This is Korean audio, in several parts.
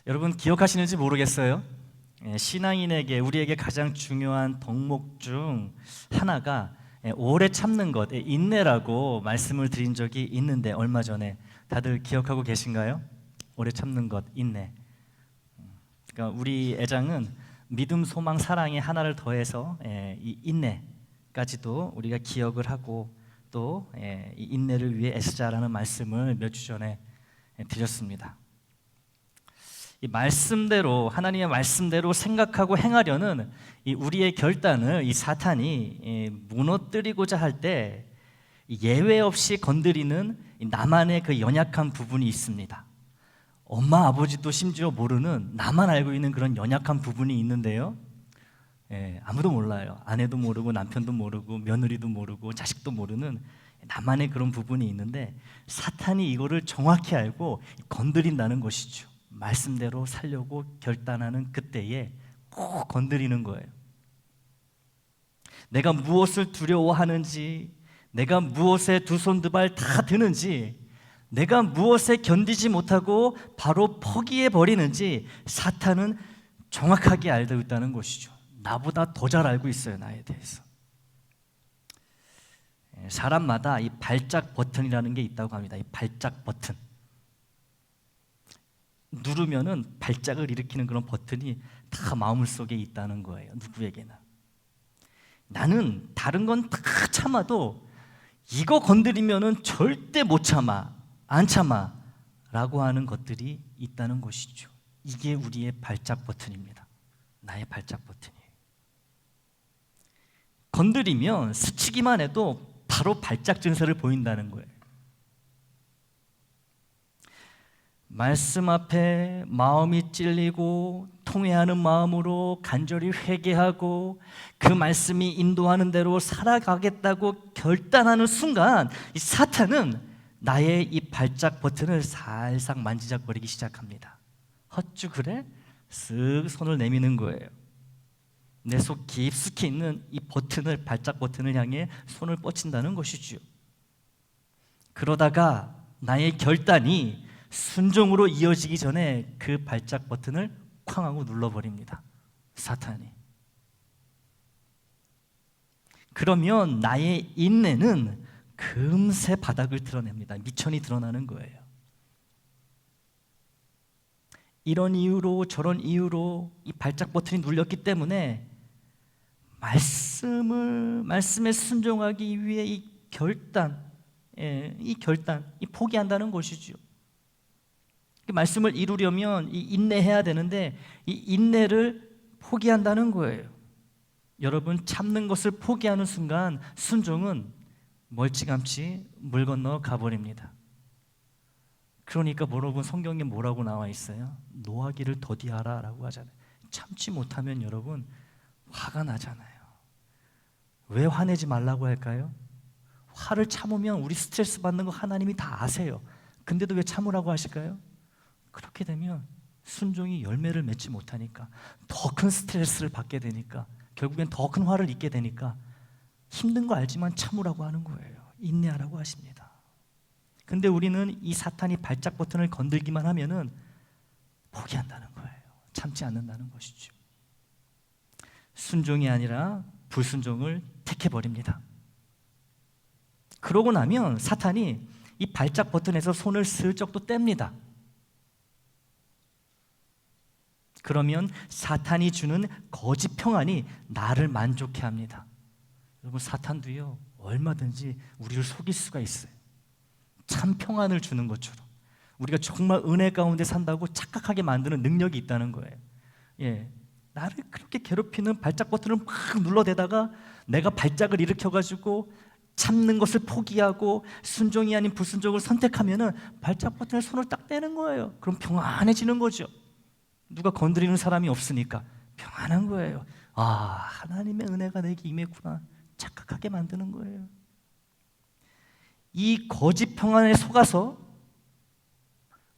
여러분 기억하시는지 모르겠어요. 신앙인에게 우리에게 가장 중요한 덕목 중 하나가 오래 참는 것, 인내라고 말씀을 드린 적이 있는데 얼마 전에 다들 기억하고 계신가요? 오래 참는 것, 인내. 그러니까 우리 애장은 믿음, 소망, 사랑의 하나를 더해서 이 인내까지도 우리가 기억을 하고 또 이 인내를 위해 애쓰자라는 말씀을 몇 주 전에 드렸습니다. 이 말씀대로, 하나님의 말씀대로 생각하고 행하려는 이 우리의 결단을 이 사탄이 무너뜨리고자 할 때 예외 없이 건드리는 나만의 그 연약한 부분이 있습니다. 엄마 아버지도 심지어 모르는, 나만 알고 있는 그런 연약한 부분이 있는데요, 아무도 몰라요. 아내도 모르고 남편도 모르고 며느리도 모르고 자식도 모르는 나만의 그런 부분이 있는데 사탄이 이거를 정확히 알고 건드린다는 것이죠. 말씀대로 살려고 결단하는 그때에 꼭 건드리는 거예요. 내가 무엇을 두려워하는지, 내가 무엇에 두 손 두 발 다 드는지, 내가 무엇에 견디지 못하고 바로 포기해 버리는지 사탄은 정확하게 알고 있다는 것이죠. 나보다 더 잘 알고 있어요, 나에 대해서. 사람마다 이 발작 버튼이라는 게 있다고 합니다. 이 발작 버튼. 누르면은 발작을 일으키는 그런 버튼이 다 마음속에 있다는 거예요. 누구에게나. 나는 다른 건 다 참아도 이거 건드리면은 절대 못 참아, 안 참아 라고 하는 것들이 있다는 것이죠. 이게 우리의 발작 버튼입니다. 나의 발작 버튼이에요. 건드리면 스치기만 해도 바로 발작 증세를 보인다는 거예요. 말씀 앞에 마음이 찔리고 통회하는 마음으로 간절히 회개하고 그 말씀이 인도하는 대로 살아가겠다고 결단하는 순간 이 사탄은 나의 이 발작 버튼을 살짝 만지작거리기 시작합니다. 헛주 그래? 쓱 손을 내미는 거예요. 내 속 깊숙이 있는 이 버튼을, 발작 버튼을 향해 손을 뻗친다는 것이죠. 그러다가 나의 결단이 순종으로 이어지기 전에 그 발작 버튼을 쾅 하고 눌러버립니다, 사탄이. 그러면 나의 인내는 금세 바닥을 드러냅니다. 미천이 드러나는 거예요. 이런 이유로 저런 이유로 이 발작 버튼이 눌렸기 때문에 말씀에 순종하기 위해 이 결단, 이 포기한다는 것이죠. 말씀을 이루려면 이 인내해야 되는데 이 인내를 포기한다는 거예요. 여러분, 참는 것을 포기하는 순간 순종은 멀찌감치 물 건너 가버립니다. 그러니까 여러분, 성경에 뭐라고 나와 있어요? 노하기를 더디하라 라고 하잖아요. 참지 못하면 여러분 화가 나잖아요. 왜 화내지 말라고 할까요? 화를 참으면 우리 스트레스 받는 거 하나님이 다 아세요. 근데도 왜 참으라고 하실까요? 그렇게 되면 순종이 열매를 맺지 못하니까 더 큰 스트레스를 받게 되니까 결국엔 더 큰 화를 입게 되니까 힘든 거 알지만 참으라고 하는 거예요. 인내하라고 하십니다. 근데 우리는 이 사탄이 발작 버튼을 건들기만 하면은 포기한다는 거예요. 참지 않는다는 것이죠. 순종이 아니라 불순종을 택해버립니다. 그러고 나면 사탄이 이 발작 버튼에서 손을 슬쩍 또 뗍니다. 그러면 사탄이 주는 거짓 평안이 나를 만족해 합니다. 여러분, 사탄도요 얼마든지 우리를 속일 수가 있어요. 참 평안을 주는 것처럼 우리가 정말 은혜 가운데 산다고 착각하게 만드는 능력이 있다는 거예요. 나를 그렇게 괴롭히는 발작 버튼을 막 눌러대다가 내가 발작을 일으켜가지고 참는 것을 포기하고 순종이 아닌 불순종을 선택하면은 발작 버튼에 손을 딱 떼는 거예요. 그럼 평안해지는 거죠. 누가 건드리는 사람이 없으니까 평안한 거예요. 하나님의 은혜가 내게 임했구나 착각하게 만드는 거예요. 이 거짓 평안에 속아서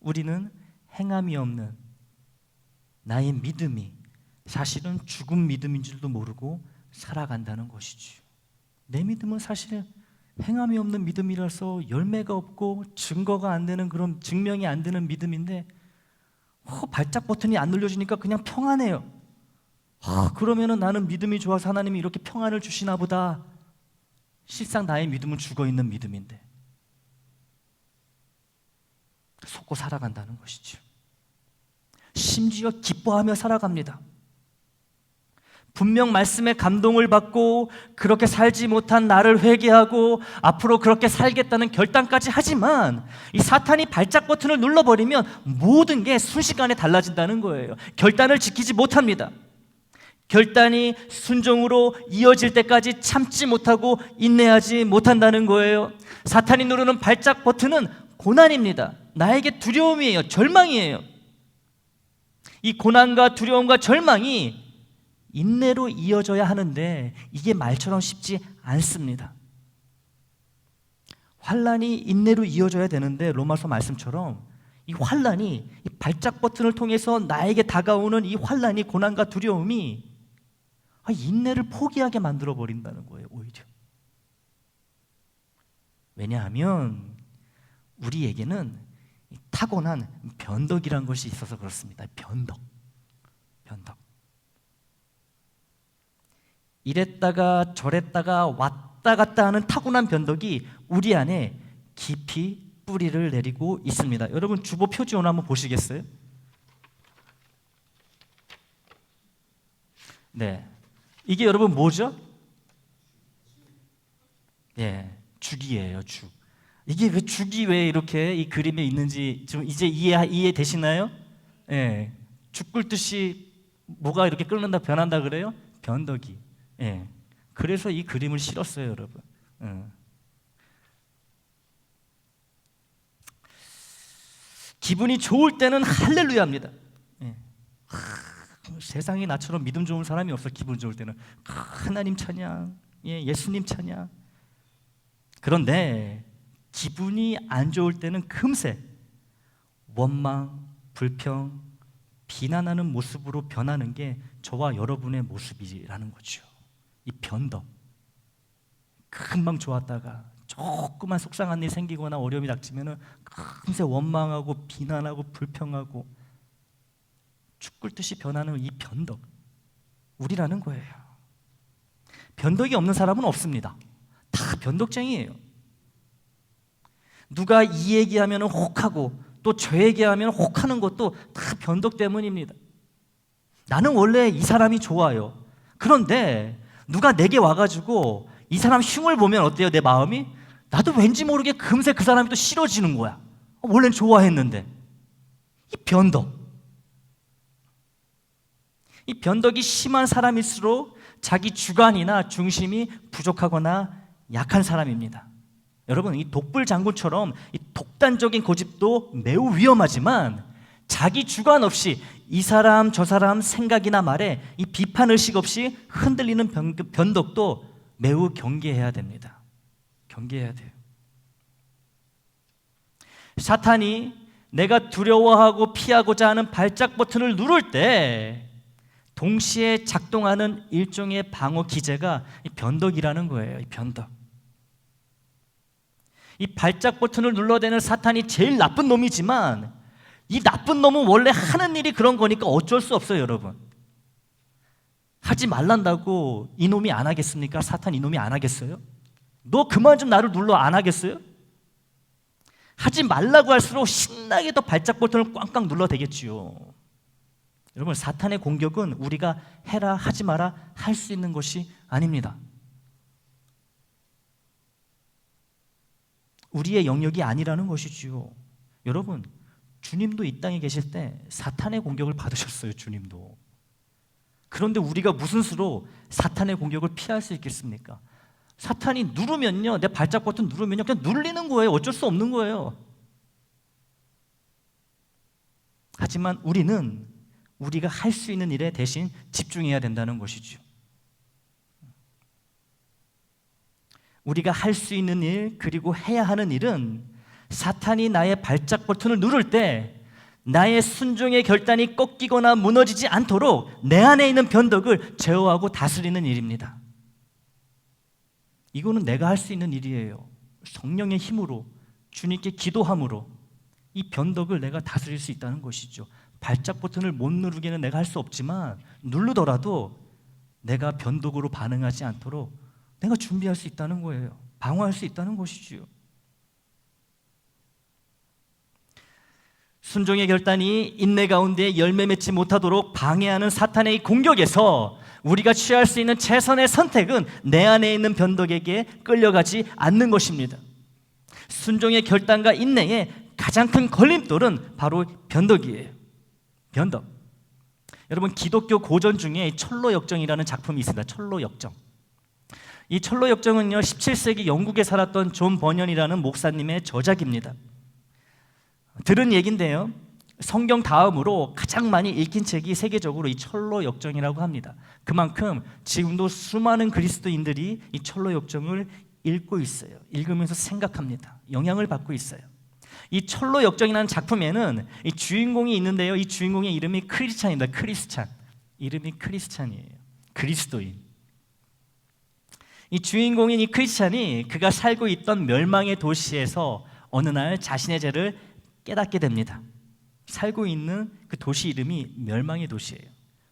우리는 행함이 없는 나의 믿음이 사실은 죽은 믿음인 줄도 모르고 살아간다는 것이죠. 내 믿음은 사실 행함이 없는 믿음이라서 열매가 없고 증거가 안 되는, 그런 증명이 안 되는 믿음인데 발작 버튼이 안 눌려지니까 그냥 평안해요. 그러면은 나는 믿음이 좋아서 하나님이 이렇게 평안을 주시나 보다. 실상 나의 믿음은 죽어있는 믿음인데 속고 살아간다는 것이죠. 심지어 기뻐하며 살아갑니다. 분명 말씀에 감동을 받고 그렇게 살지 못한 나를 회개하고 앞으로 그렇게 살겠다는 결단까지 하지만 이 사탄이 발작 버튼을 눌러버리면 모든 게 순식간에 달라진다는 거예요. 결단을 지키지 못합니다. 결단이 순종으로 이어질 때까지 참지 못하고 인내하지 못한다는 거예요. 사탄이 누르는 발작 버튼은 고난입니다. 나에게 두려움이에요. 절망이에요. 이 고난과 두려움과 절망이 인내로 이어져야 하는데 이게 말처럼 쉽지 않습니다. 환난이 인내로 이어져야 되는데 로마서 말씀처럼 이 환난이 이 발작 버튼을 통해서 나에게 다가오는 이 환난이 고난과 두려움이 인내를 포기하게 만들어 버린다는 거예요. 오히려. 왜냐하면 우리에게는 타고난 변덕이란 것이 있어서 그렇습니다. 변덕. 이랬다가 저랬다가 왔다 갔다 하는 타고난 변덕이 우리 안에 깊이 뿌리를 내리고 있습니다. 여러분 주보 표지원 한번 보시겠어요? 네, 이게 여러분 뭐죠? 예, 죽이에요. 죽. 이게 왜 죽이 왜 이렇게 이 그림에 있는지 좀 이제 이해되시나요? 예, 죽 끓듯이 뭐가 이렇게 끓는다 변한다 그래요? 변덕이. 예, 그래서 이 그림을 실었어요, 여러분. 기분이 좋을 때는 할렐루야입니다. 예. 세상에 나처럼 믿음 좋은 사람이 없어. 기분 좋을 때는 하나님 찬양, 예수님 찬양. 그런데 기분이 안 좋을 때는 금세 원망, 불평, 비난하는 모습으로 변하는 게 저와 여러분의 모습이라는 거죠. 이 변덕. 금방 좋았다가 조그만 속상한 일 생기거나 어려움이 닥치면은 금세 원망하고 비난하고 불평하고 죽 끓듯이 변하는 이 변덕, 우리라는 거예요. 변덕이 없는 사람은 없습니다. 다 변덕쟁이에요. 누가 이 얘기하면 혹하고 또 저 얘기하면 혹하는 것도 다 변덕 때문입니다. 나는 원래 이 사람이 좋아요. 그런데 누가 내게 와가지고 이 사람 흉을 보면 어때요? 내 마음이? 나도 왠지 모르게 금세 그 사람이 또 싫어지는 거야. 원래는 좋아했는데. 이 변덕. 이 변덕이 심한 사람일수록 자기 주관이나 중심이 부족하거나 약한 사람입니다. 여러분, 이 독불 장군처럼 이 독단적인 고집도 매우 위험하지만 자기 주관 없이 이 사람 저 사람 생각이나 말에 이 비판 의식 없이 흔들리는 변덕도 매우 경계해야 됩니다. 경계해야 돼요. 사탄이 내가 두려워하고 피하고자 하는 발작 버튼을 누를 때 동시에 작동하는 일종의 방어 기제가 이 변덕이라는 거예요. 이 변덕. 이 발작 버튼을 눌러대는 사탄이 제일 나쁜 놈이지만 이 나쁜 놈은 원래 하는 일이 그런 거니까 어쩔 수 없어요, 여러분. 하지 말란다고 이놈이 안 하겠습니까? 사탄 이놈이 안 하겠어요? 너 그만 좀 나를 눌러 안 하겠어요? 하지 말라고 할수록 신나게 더 발작 버튼을 꽝꽝 눌러대겠지요. 여러분, 사탄의 공격은 우리가 해라 하지 마라 할 수 있는 것이 아닙니다. 우리의 영역이 아니라는 것이지요. 여러분, 주님도 이 땅에 계실 때 사탄의 공격을 받으셨어요. 주님도. 그런데 우리가 무슨 수로 사탄의 공격을 피할 수 있겠습니까? 사탄이 누르면요, 내 발작 버튼 누르면요 그냥 눌리는 거예요. 어쩔 수 없는 거예요. 하지만 우리는 우리가 할 수 있는 일에 대신 집중해야 된다는 것이죠. 우리가 할 수 있는 일, 그리고 해야 하는 일은 사탄이 나의 발작 버튼을 누를 때 나의 순종의 결단이 꺾이거나 무너지지 않도록 내 안에 있는 변덕을 제어하고 다스리는 일입니다. 이거는 내가 할 수 있는 일이에요. 성령의 힘으로, 주님께 기도함으로 이 변덕을 내가 다스릴 수 있다는 것이죠. 발작 버튼을 못 누르기는 내가 할 수 없지만 누르더라도 내가 변덕으로 반응하지 않도록 내가 준비할 수 있다는 거예요. 방어할 수 있다는 것이지요. 순종의 결단이 인내 가운데 열매 맺지 못하도록 방해하는 사탄의 공격에서 우리가 취할 수 있는 최선의 선택은 내 안에 있는 변덕에게 끌려가지 않는 것입니다. 순종의 결단과 인내의 가장 큰 걸림돌은 바로 변덕이에요. 변덕. 여러분, 기독교 고전 중에 철로역정이라는 작품이 있습니다. 철로역정. 이 철로역정은요 17세기 영국에 살았던 존 버년이라는 목사님의 저작입니다. 들은 얘긴데요, 성경 다음으로 가장 많이 읽힌 책이 세계적으로 이 철로역정이라고 합니다. 그만큼 지금도 수많은 그리스도인들이 이 철로역정을 읽고 있어요. 읽으면서 생각합니다. 영향을 받고 있어요. 이 철로역정이라는 작품에는 이 주인공이 있는데요, 이 주인공의 이름이 크리스찬입니다. 크리스찬. 이름이 크리스찬이에요. 그리스도인. 이 주인공인 이 크리스찬이 그가 살고 있던 멸망의 도시에서 어느 날 자신의 죄를 깨닫게 됩니다. 살고 있는 그 도시 이름이 멸망의 도시예요.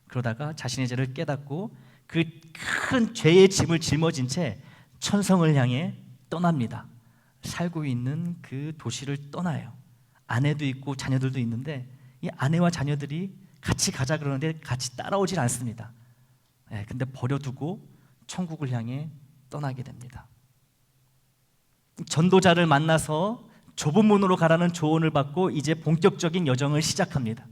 그러다가 자신의 죄를 깨닫고 그 큰 죄의 짐을 짊어진 채 천성을 향해 떠납니다. 살고 있는 그 도시를 떠나요. 아내도 있고 자녀들도 있는데 이 아내와 자녀들이 같이 가자 그러는데 같이 따라오질 않습니다. 근데 버려두고 천국을 향해 떠나게 됩니다. 전도자를 만나서 좁은 문으로 가라는 조언을 받고 이제 본격적인 여정을 시작합니다.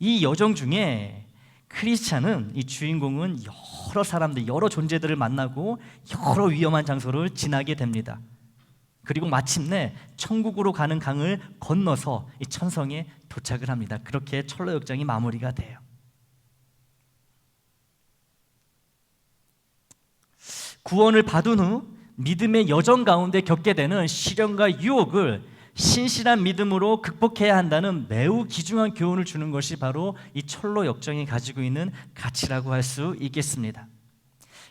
이 여정 중에 크리스찬은, 이 주인공은 여러 사람들, 여러 존재들을 만나고 여러 위험한 장소를 지나게 됩니다. 그리고 마침내 천국으로 가는 강을 건너서 이 천성에 도착을 합니다. 그렇게 철로역정이 마무리가 돼요. 구원을 받은 후 믿음의 여정 가운데 겪게 되는 시련과 유혹을 신실한 믿음으로 극복해야 한다는 매우 귀중한 교훈을 주는 것이 바로 이 철로역정이 가지고 있는 가치라고 할 수 있겠습니다.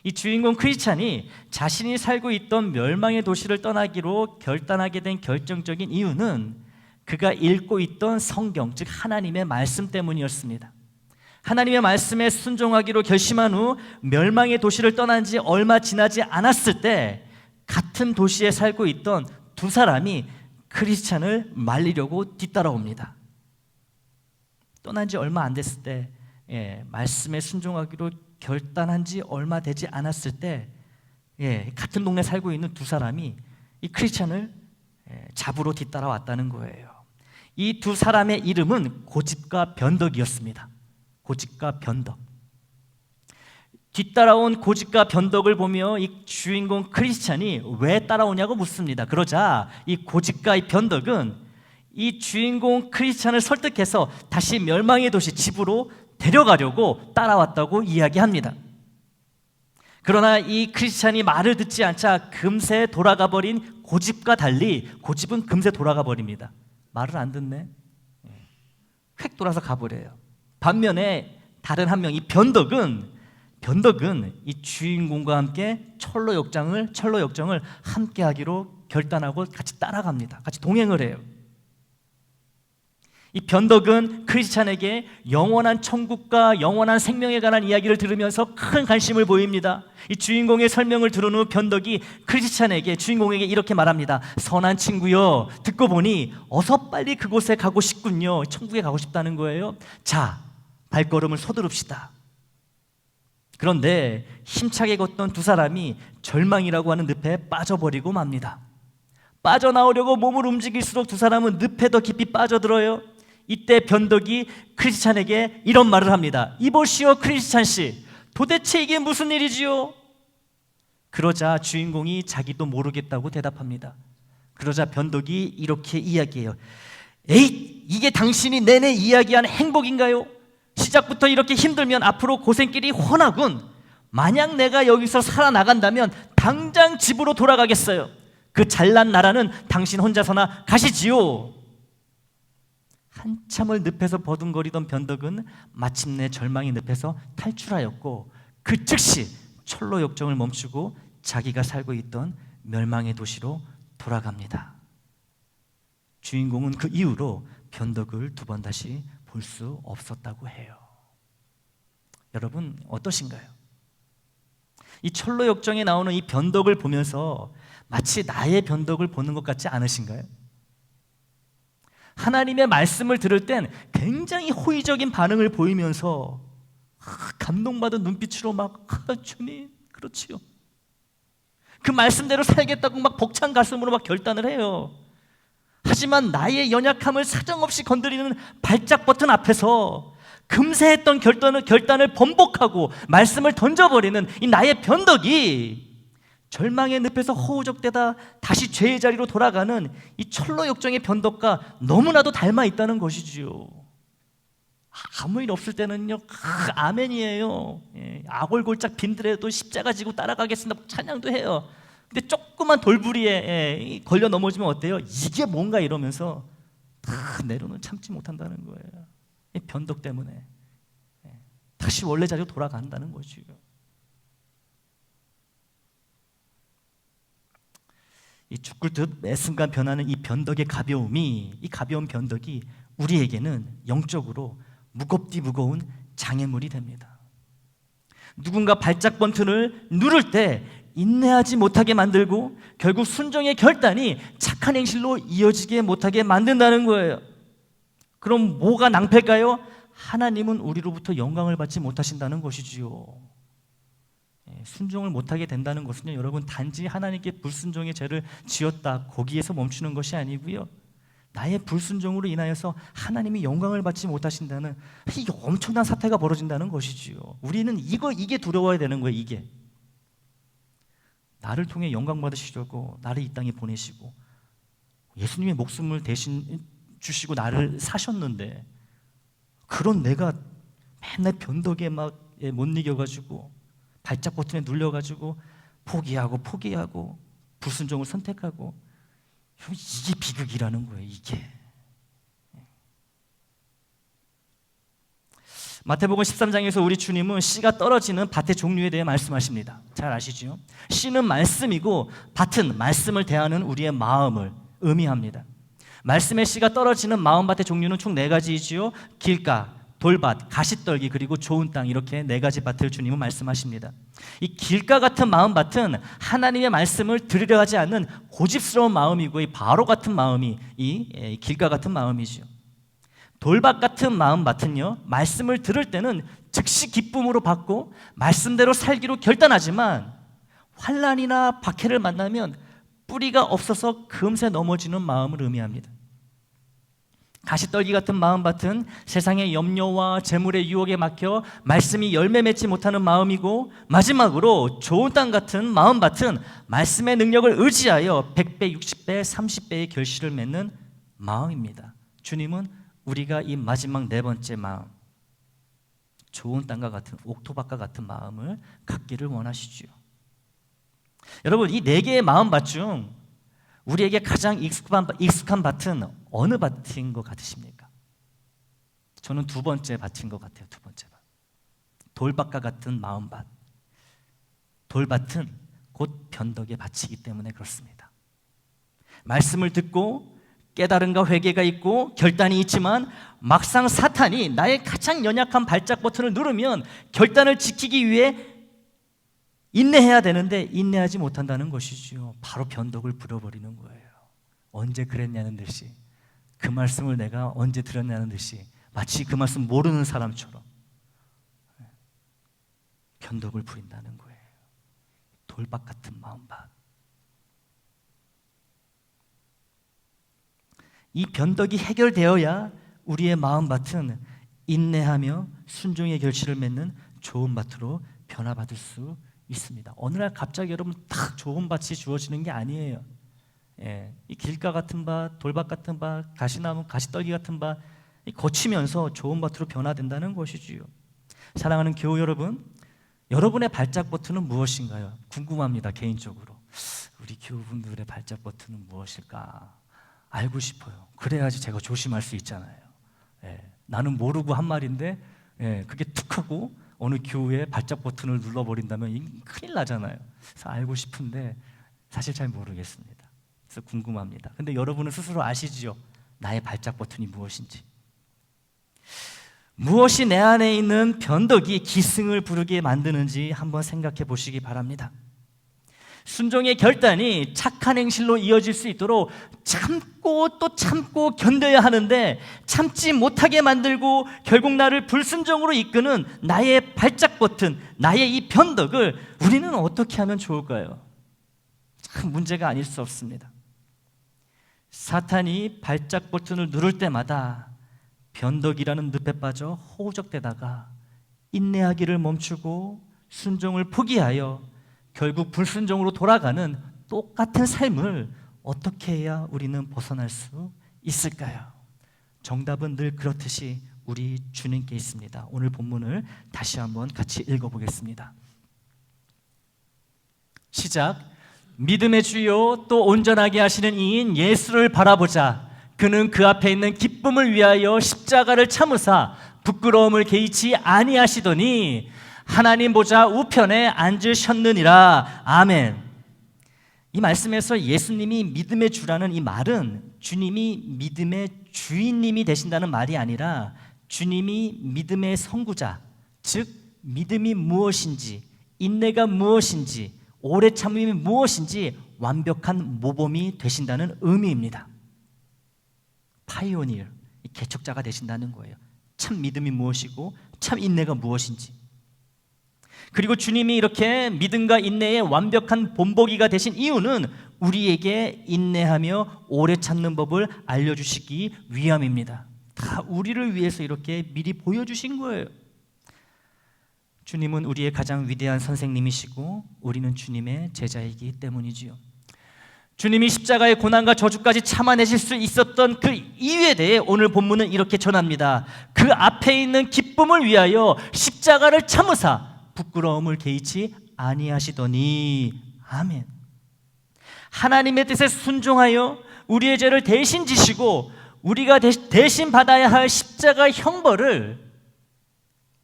이 주인공 크리스찬이 자신이 살고 있던 멸망의 도시를 떠나기로 결단하게 된 결정적인 이유는 그가 읽고 있던 성경, 즉 하나님의 말씀 때문이었습니다. 하나님의 말씀에 순종하기로 결심한 후 멸망의 도시를 떠난 지 얼마 지나지 않았을 때 같은 도시에 살고 있던 두 사람이 크리스찬을 말리려고 뒤따라옵니다. 떠난 지 얼마 안 됐을 때, 말씀에 순종하기로 결단한 지 얼마 되지 않았을 때, 같은 동네에 살고 있는 두 사람이 이 크리스찬을 잡으러 뒤따라왔다는 거예요. 이 두 사람의 이름은 고집과 변덕이었습니다. 고집과 변덕. 뒤따라온 고집과 변덕을 보며 이 주인공 크리스찬이 왜 따라오냐고 묻습니다. 그러자 이 고집과 이 변덕은 이 주인공 크리스찬을 설득해서 다시 멸망의 도시 집으로 데려가려고 따라왔다고 이야기합니다. 그러나 이 크리스찬이 말을 듣지 않자 금세 돌아가 버린 고집과 달리 고집은 금세 돌아가 버립니다. 말을 안 듣네. 획 돌아서 가버려요. 반면에 다른 한 명, 이 변덕은 이 주인공과 함께 철로역정을 함께하기로 결단하고 같이 따라갑니다. 같이 동행을 해요. 이 변덕은 크리스찬에게 영원한 천국과 영원한 생명에 관한 이야기를 들으면서 큰 관심을 보입니다. 이 주인공의 설명을 들은 후 변덕이 주인공에게 이렇게 말합니다. 선한 친구여, 듣고 보니 어서 빨리 그곳에 가고 싶군요. 천국에 가고 싶다는 거예요. 자, 발걸음을 서두릅시다. 그런데 힘차게 걷던 두 사람이 절망이라고 하는 늪에 빠져버리고 맙니다. 빠져나오려고 몸을 움직일수록 두 사람은 늪에 더 깊이 빠져들어요. 이때 변덕이 크리스찬에게 이런 말을 합니다. 이보시오 크리스찬 씨, 도대체 이게 무슨 일이지요? 그러자 주인공이 자기도 모르겠다고 대답합니다. 그러자 변덕이 이렇게 이야기해요. 에잇, 이게 당신이 내내 이야기한 행복인가요? 시작부터 이렇게 힘들면 앞으로 고생길이 훤하군. 만약 내가 여기서 살아나간다면 당장 집으로 돌아가겠어요. 그 잘난 나라는 당신 혼자서나 가시지요. 한참을 늪에서 버둥거리던 변덕은 마침내 절망의 늪에서 탈출하였고 그 즉시 철로역정을 멈추고 자기가 살고 있던 멸망의 도시로 돌아갑니다. 주인공은 그 이후로 변덕을 두 번 다시 볼 수 없었다고 해요. 여러분 어떠신가요? 이 철로 역정에 나오는 이 변덕을 보면서 마치 나의 변덕을 보는 것 같지 않으신가요? 하나님의 말씀을 들을 땐 굉장히 호의적인 반응을 보이면서 감동받은 눈빛으로 막 주님 그렇지요, 그 말씀대로 살겠다고 막 벅찬 가슴으로 막 결단을 해요. 하지만 나의 연약함을 사정없이 건드리는 발작 버튼 앞에서 금세 했던 결단을 번복하고 말씀을 던져버리는 이 나의 변덕이 절망의 늪에서 허우적대다 다시 죄의 자리로 돌아가는 이 철로 역정의 변덕과 너무나도 닮아 있다는 것이지요. 아무 일 없을 때는요 아멘이에요. 아골골짝 빈들에도 십자가 지고 따라가겠습니다 찬양도 해요. 근데 조그만 돌부리에 걸려 넘어지면 어때요? 이게 뭔가 이러면서 다 내로는 참지 못한다는 거예요. 이 변덕 때문에 다시 원래 자리로 돌아간다는 거지요. 이 죽을 듯 매 순간 변하는 이 변덕의 가벼움이, 이 가벼운 변덕이 우리에게는 영적으로 무겁디 무거운 장애물이 됩니다. 누군가 발작 버튼을 누를 때 인내하지 못하게 만들고 결국 순종의 결단이 착한 행실로 이어지게 못하게 만든다는 거예요. 그럼 뭐가 낭패일까요? 하나님은 우리로부터 영광을 받지 못하신다는 것이지요. 순종을 못하게 된다는 것은요, 여러분 단지 하나님께 불순종의 죄를 지었다 거기에서 멈추는 것이 아니고요, 나의 불순종으로 인하여서 하나님이 영광을 받지 못하신다는 이 엄청난 사태가 벌어진다는 것이지요. 우리는 이게 두려워야 되는 거예요. 이게 나를 통해 영광 받으시려고 나를 이 땅에 보내시고 예수님의 목숨을 대신 주시고 나를 사셨는데, 그런 내가 맨날 변덕에 막 못 이겨가지고 발작 버튼에 눌려가지고 포기하고 불순종을 선택하고, 이게 비극이라는 거예요. 이게 마태복음 13장에서 우리 주님은 씨가 떨어지는 밭의 종류에 대해 말씀하십니다. 잘 아시죠? 씨는 말씀이고 밭은 말씀을 대하는 우리의 마음을 의미합니다. 말씀의 씨가 떨어지는 마음밭의 종류는 총 4가지이지요. 길가, 돌밭, 가시떨기, 그리고 좋은 땅, 이렇게 4가지 밭을 주님은 말씀하십니다. 이 길가 같은 마음밭은 하나님의 말씀을 들으려 하지 않는 고집스러운 마음이고, 이 바로 같은 마음이 이 길가 같은 마음이죠. 돌밭 같은 마음밭은요, 말씀을 들을 때는 즉시 기쁨으로 받고 말씀대로 살기로 결단하지만 환난이나 박해를 만나면 뿌리가 없어서 금세 넘어지는 마음을 의미합니다. 가시떨기 같은 마음밭은 세상의 염려와 재물의 유혹에 막혀 말씀이 열매 맺지 못하는 마음이고, 마지막으로 좋은 땅 같은 마음밭은 말씀의 능력을 의지하여 100배, 60배, 30배의 결실을 맺는 마음입니다. 주님은 우리가 이 마지막 4번째 마음, 좋은 땅과 같은 옥토밭과 같은 마음을 갖기를 원하시죠. 여러분, 이 4개의 마음밭 중 우리에게 가장 익숙한 밭은 어느 밭인 것 같으십니까? 저는 2번째 밭인 것 같아요. 2번째 밭, 돌밭과 같은 마음밭. 돌밭은 곧 변덕의 밭이기 때문에 그렇습니다. 말씀을 듣고 깨달음과 회개가 있고 결단이 있지만 막상 사탄이 나의 가장 연약한 발작 버튼을 누르면 결단을 지키기 위해 인내해야 되는데 인내하지 못한다는 것이죠. 바로 변덕을 부려버리는 거예요. 언제 그랬냐는 듯이, 그 말씀을 내가 언제 들었냐는 듯이, 마치 그 말씀 모르는 사람처럼 변덕을 부린다는 거예요. 돌밭 같은 마음밭. 이 변덕이 해결되어야 우리의 마음밭은 인내하며 순종의 결실을 맺는 좋은 밭으로 변화받을 수 있습니다. 어느 날 갑자기 여러분 딱 좋은 밭이 주어지는 게 아니에요. 이 길가 같은 밭, 돌밭 같은 밭, 가시나무, 가시떨기 같은 밭 거치면서 좋은 밭으로 변화된다는 것이지요. 사랑하는 교우 여러분, 여러분의 발작 버튼은 무엇인가요? 궁금합니다. 개인적으로 우리 교우분들의 발작 버튼은 무엇일까 알고 싶어요. 그래야지 제가 조심할 수 있잖아요. 나는 모르고 한 말인데 그게 툭 하고 어느 교우의 발작 버튼을 눌러버린다면 큰일 나잖아요. 그래서 알고 싶은데 사실 잘 모르겠습니다. 그래서 궁금합니다. 근데 여러분은 스스로 아시죠? 나의 발작 버튼이 무엇인지, 무엇이 내 안에 있는 변덕이 기승을 부르게 만드는지 한번 생각해 보시기 바랍니다. 순종의 결단이 착한 행실로 이어질 수 있도록 참고 또 참고 견뎌야 하는데, 참지 못하게 만들고 결국 나를 불순종으로 이끄는 나의 발작 버튼, 나의 이 변덕을 우리는 어떻게 하면 좋을까요? 참 문제가 아닐 수 없습니다. 사탄이 발작 버튼을 누를 때마다 변덕이라는 늪에 빠져 허우적대다가 인내하기를 멈추고 순종을 포기하여 결국 불순종으로 돌아가는 똑같은 삶을 어떻게 해야 우리는 벗어날 수 있을까요? 정답은 늘 그렇듯이 우리 주님께 있습니다. 오늘 본문을 다시 한번 같이 읽어보겠습니다. 시작. 믿음의 주요 또 온전하게 하시는 이인 예수를 바라보자. 그는 그 앞에 있는 기쁨을 위하여 십자가를 참으사 부끄러움을 개의치 아니하시더니 하나님 보좌 우편에 앉으셨느니라. 아멘. 이 말씀에서 예수님이 믿음의 주라는 이 말은 주님이 믿음의 주인님이 되신다는 말이 아니라 주님이 믿음의 선구자, 즉 믿음이 무엇인지, 인내가 무엇인지, 오래 참음이 무엇인지 완벽한 모범이 되신다는 의미입니다. 파이오니어, 개척자가 되신다는 거예요. 참 믿음이 무엇이고 참 인내가 무엇인지. 그리고 주님이 이렇게 믿음과 인내의 완벽한 본보기가 되신 이유는 우리에게 인내하며 오래 참는 법을 알려주시기 위함입니다. 다 우리를 위해서 이렇게 미리 보여주신 거예요. 주님은 우리의 가장 위대한 선생님이시고 우리는 주님의 제자이기 때문이지요. 주님이 십자가의 고난과 저주까지 참아내실 수 있었던 그 이유에 대해 오늘 본문은 이렇게 전합니다. 그 앞에 있는 기쁨을 위하여 십자가를 참으사 부끄러움을 개의치 아니하시더니. 아멘. 하나님의 뜻에 순종하여 우리의 죄를 대신 지시고 우리가 대신 받아야 할 십자가 형벌을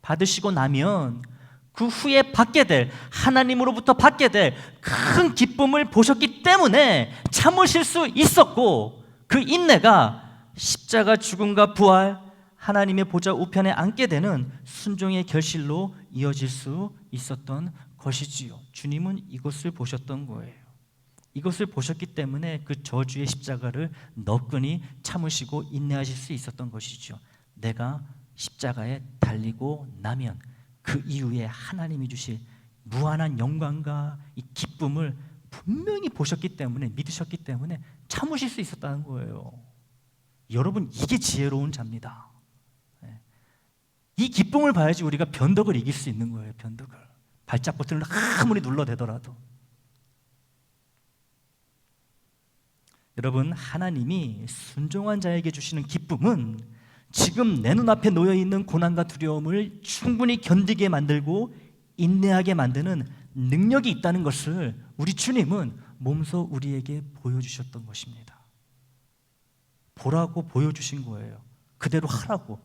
받으시고 나면 그 후에 받게 될, 하나님으로부터 받게 될 큰 기쁨을 보셨기 때문에 참으실 수 있었고, 그 인내가 십자가 죽음과 부활, 하나님의 보좌 우편에 앉게 되는 순종의 결실로 이어질 수 있었던 것이지요. 주님은 이것을 보셨던 거예요. 이것을 보셨기 때문에 그 저주의 십자가를 너끈히 참으시고 인내하실 수 있었던 것이죠. 내가 십자가에 달리고 나면 그 이후에 하나님이 주실 무한한 영광과 이 기쁨을 분명히 보셨기 때문에, 믿으셨기 때문에 참으실 수 있었다는 거예요. 여러분, 이게 지혜로운 자입니다. 이 기쁨을 봐야지 우리가 변덕을 이길 수 있는 거예요. 변덕을. 발작 버튼을 아무리 눌러대더라도. 여러분, 하나님이 순종한 자에게 주시는 기쁨은 지금 내 눈앞에 놓여있는 고난과 두려움을 충분히 견디게 만들고 인내하게 만드는 능력이 있다는 것을 우리 주님은 몸소 우리에게 보여주셨던 것입니다. 보라고 보여주신 거예요. 그대로 하라고.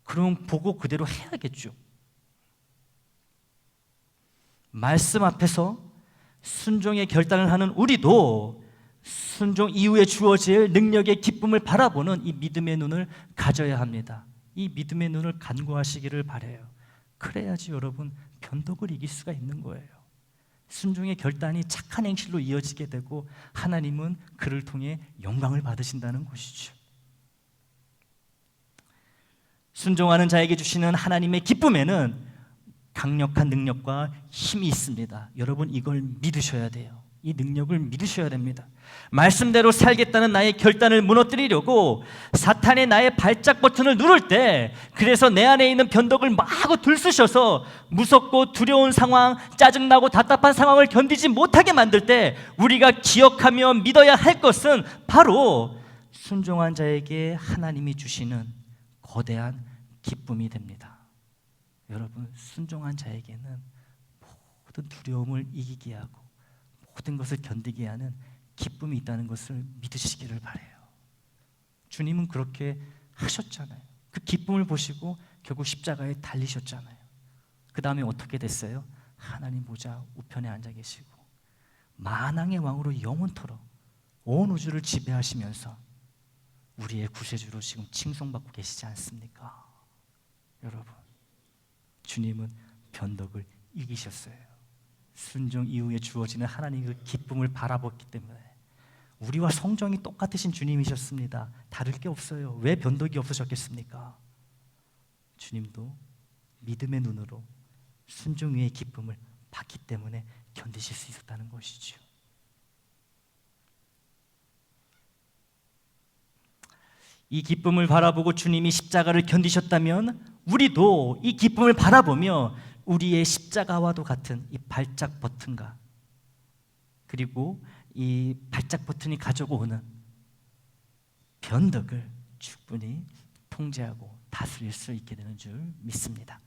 그럼 보고 그대로 해야겠죠. 말씀 앞에서 순종의 결단을 하는 우리도 순종 이후에 주어질 능력의 기쁨을 바라보는 이 믿음의 눈을 가져야 합니다. 이 믿음의 눈을 간구하시기를 바라요. 그래야지 여러분 변덕을 이길 수가 있는 거예요. 순종의 결단이 착한 행실로 이어지게 되고 하나님은 그를 통해 영광을 받으신다는 것이죠. 순종하는 자에게 주시는 하나님의 기쁨에는 강력한 능력과 힘이 있습니다. 여러분 이걸 믿으셔야 돼요. 이 능력을 믿으셔야 됩니다. 말씀대로 살겠다는 나의 결단을 무너뜨리려고 사탄의 나의 발작 버튼을 누를 때, 그래서 내 안에 있는 변덕을 마구 들쑤셔서 무섭고 두려운 상황, 짜증나고 답답한 상황을 견디지 못하게 만들 때 우리가 기억하며 믿어야 할 것은 바로 순종한 자에게 하나님이 주시는 거대한 기쁨이 됩니다. 여러분, 순종한 자에게는 모든 두려움을 이기게 하고 모든 것을 견디게 하는 기쁨이 있다는 것을 믿으시기를 바라요. 주님은 그렇게 하셨잖아요. 그 기쁨을 보시고 결국 십자가에 달리셨잖아요. 그 다음에 어떻게 됐어요? 하나님 보좌 우편에 앉아 계시고 만왕의 왕으로 영원토록 온 우주를 지배하시면서 우리의 구세주로 지금 칭송받고 계시지 않습니까? 여러분, 주님은 변덕을 이기셨어요. 순종 이후에 주어지는 하나님의 그 기쁨을 바라봤기 때문에. 우리와 성정이 똑같으신 주님이셨습니다. 다를 게 없어요. 왜 변덕이 없으셨겠습니까? 주님도 믿음의 눈으로 순종 위의 기쁨을 봤기 때문에 견디실 수 있었다는 것이죠. 이 기쁨을 바라보고 주님이 십자가를 견디셨다면 우리도 이 기쁨을 바라보며 우리의 십자가와도 같은 이 발작 버튼과 그리고 이 발작 버튼이 가지고 오는 변덕을 충분히 통제하고 다스릴 수 있게 되는 줄 믿습니다.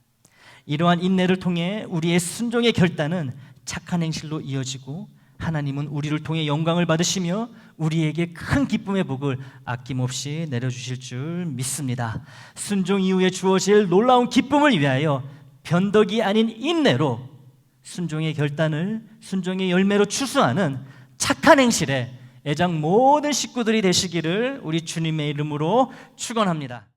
이러한 인내를 통해 우리의 순종의 결단은 착한 행실로 이어지고 하나님은 우리를 통해 영광을 받으시며 우리에게 큰 기쁨의 복을 아낌없이 내려주실 줄 믿습니다. 순종 이후에 주어질 놀라운 기쁨을 위하여 변덕이 아닌 인내로 순종의 결단을 순종의 열매로 추수하는 착한 행실에 애장 모든 식구들이 되시기를 우리 주님의 이름으로 축원합니다.